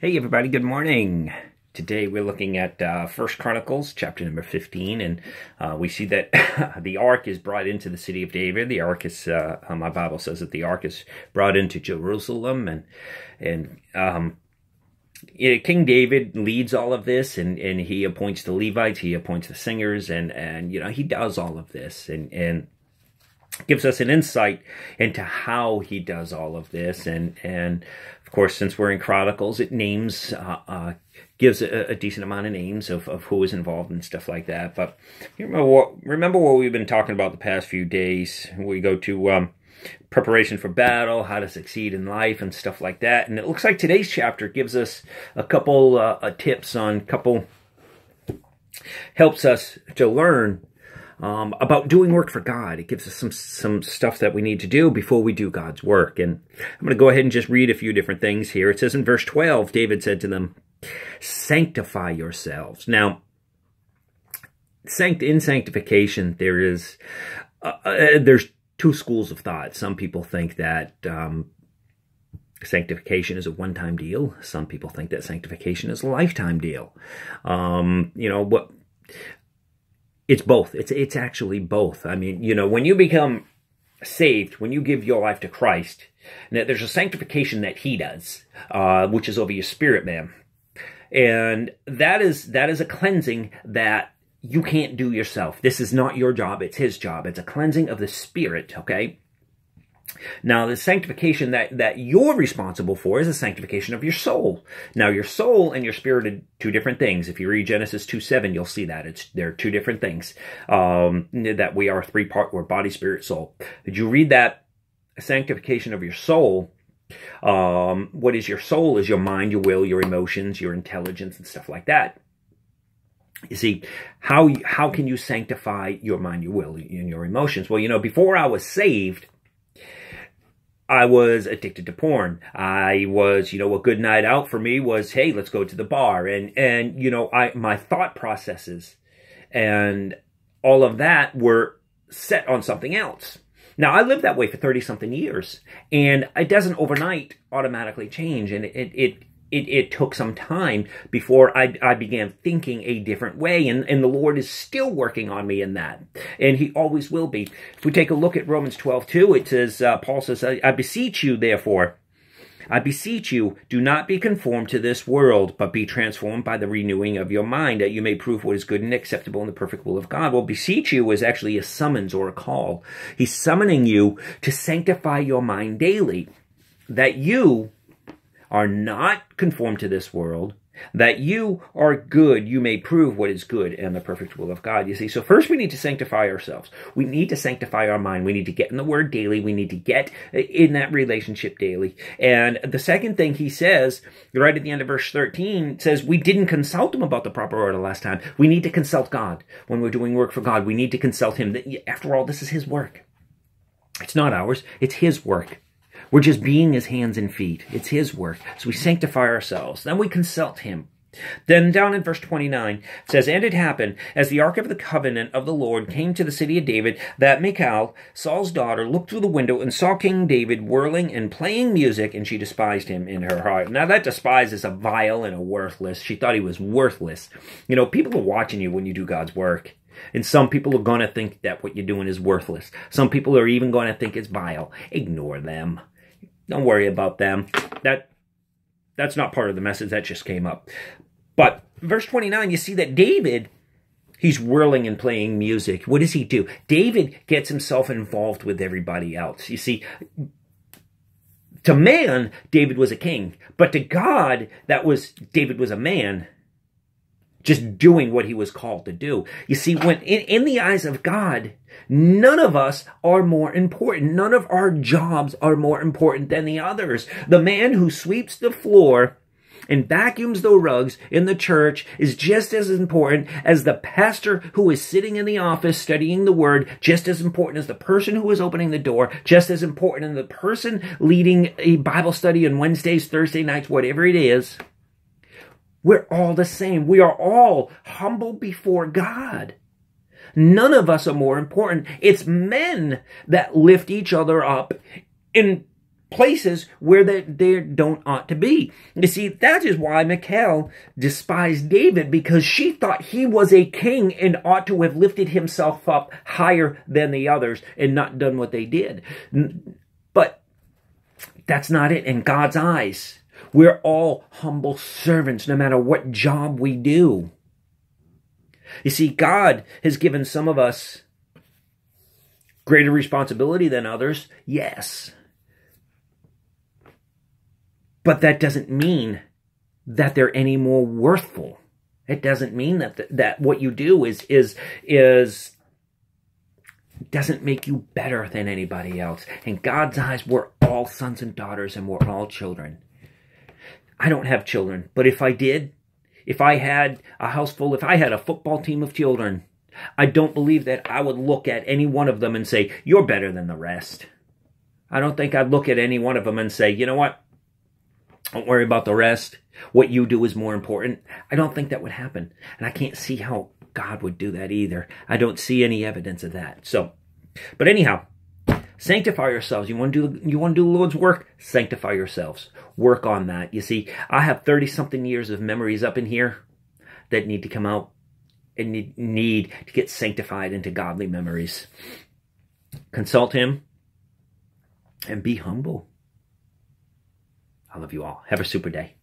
Hey everybody, good morning. Today we're looking at 1 Chronicles chapter number 15, and we see that the ark is brought into the city of David. The ark is, my Bible says that the ark is brought into Jerusalem, and King David leads all of this, and he appoints the Levites, he appoints the singers, and he does all of this, and gives us an insight into how he does all of this, and of course, since we're in Chronicles, it names, gives a decent amount of names of who is involved and stuff like that. But you remember what we've been talking about the past few days. We go to preparation for battle, how to succeed in life, and stuff like that. And it looks like today's chapter gives us a couple tips on, helps us to learn about doing work for God. It gives us some stuff that we need to do before we do God's work. And I'm going to go ahead and just read a few different things here. It says in verse 12, David said to them, "Sanctify yourselves." Now, in sanctification, there's two schools of thought. Some people think that sanctification is a one-time deal. Some people think that sanctification is a lifetime deal. It's both. It's actually both. I mean, when you become saved, when you give your life to Christ, there's a sanctification that he does, which is over your spirit, man. And that is a cleansing that you can't do yourself. This is not your job. It's his job. It's a cleansing of the spirit, okay? Now, the sanctification that you're responsible for is the sanctification of your soul. Now, your soul and your spirit are two different things. If you read Genesis 2:7, you'll see that. They're two different things, that we are three-part, we're body, spirit, soul. Did you read that sanctification of your soul? What is your soul? Is your mind, your will, your emotions, your intelligence, and stuff like that. You see, how can you sanctify your mind, your will, and your emotions? Well, before I was saved, I was addicted to porn. I was, a good night out for me was, hey, let's go to the bar. And my thought processes and all of that were set on something else. Now, I lived that way for 30-something years, and it doesn't overnight automatically change, and it took some time before I began thinking a different way, and the Lord is still working on me in that, and he always will be. If we take a look at Romans 12:2, it says, Paul says, I beseech you, therefore, I beseech you, do not be conformed to this world, but be transformed by the renewing of your mind, that you may prove what is good and acceptable in the perfect will of God. Well, beseech you is actually a summons or a call. He's summoning you to sanctify your mind daily, that you are not conformed to this world, that you are good, you may prove what is good and the perfect will of God. You see, so first we need to sanctify ourselves. We need to sanctify our mind. We need to get in the Word daily. We need to get in that relationship daily. And the second thing he says, right at the end of verse 13, says we didn't consult him about the proper order last time. We need to consult God. When we're doing work for God, we need to consult him. After all, this is his work. It's not ours. It's his work. We're just being his hands and feet. It's his work. So we sanctify ourselves. Then we consult him. Then down in verse 29, it says, "And it happened, as the ark of the covenant of the Lord came to the city of David, that Michal, Saul's daughter, looked through the window and saw King David whirling and playing music, and she despised him in her heart." Now that despise is a vile and a worthless. She thought he was worthless. People are watching you when you do God's work. And some people are going to think that what you're doing is worthless. Some people are even going to think it's vile. Ignore them. Don't worry about them. That's not part of the message. That just came up. But verse 29, you see that David, he's whirling and playing music. What does he do? David gets himself involved with everybody else. You see, to man, David was a king. But to God, David was a man, just doing what he was called to do. You see, when in the eyes of God, none of us are more important. None of our jobs are more important than the others. The man who sweeps the floor and vacuums the rugs in the church is just as important as the pastor who is sitting in the office studying the word, just as important as the person who is opening the door, just as important as the person leading a Bible study on Wednesdays, Thursday nights, whatever it is. We're all the same. We are all humble before God. None of us are more important. It's men that lift each other up in places where they don't ought to be. You see, that is why Michal despised David, because she thought he was a king and ought to have lifted himself up higher than the others and not done what they did. But that's not it in God's eyes. We're all humble servants no matter what job we do. You see, God has given some of us greater responsibility than others, yes. But that doesn't mean that they're any more worthful. It doesn't mean that what you do doesn't make you better than anybody else. In God's eyes, we're all sons and daughters and we're all children. I don't have children, but if I did, if I had a house full, if I had a football team of children, I don't believe that I would look at any one of them and say, you're better than the rest. I don't think I'd look at any one of them and say, you know what? Don't worry about the rest. What you do is more important. I don't think that would happen. And I can't see how God would do that either. I don't see any evidence of that. So, but anyhow, sanctify yourselves. You want to do the Lord's work? Sanctify yourselves. Work on that. You see, I have 30-something years of memories up in here that need to come out and need to get sanctified into godly memories. Consult Him and be humble. I love you all. Have a super day.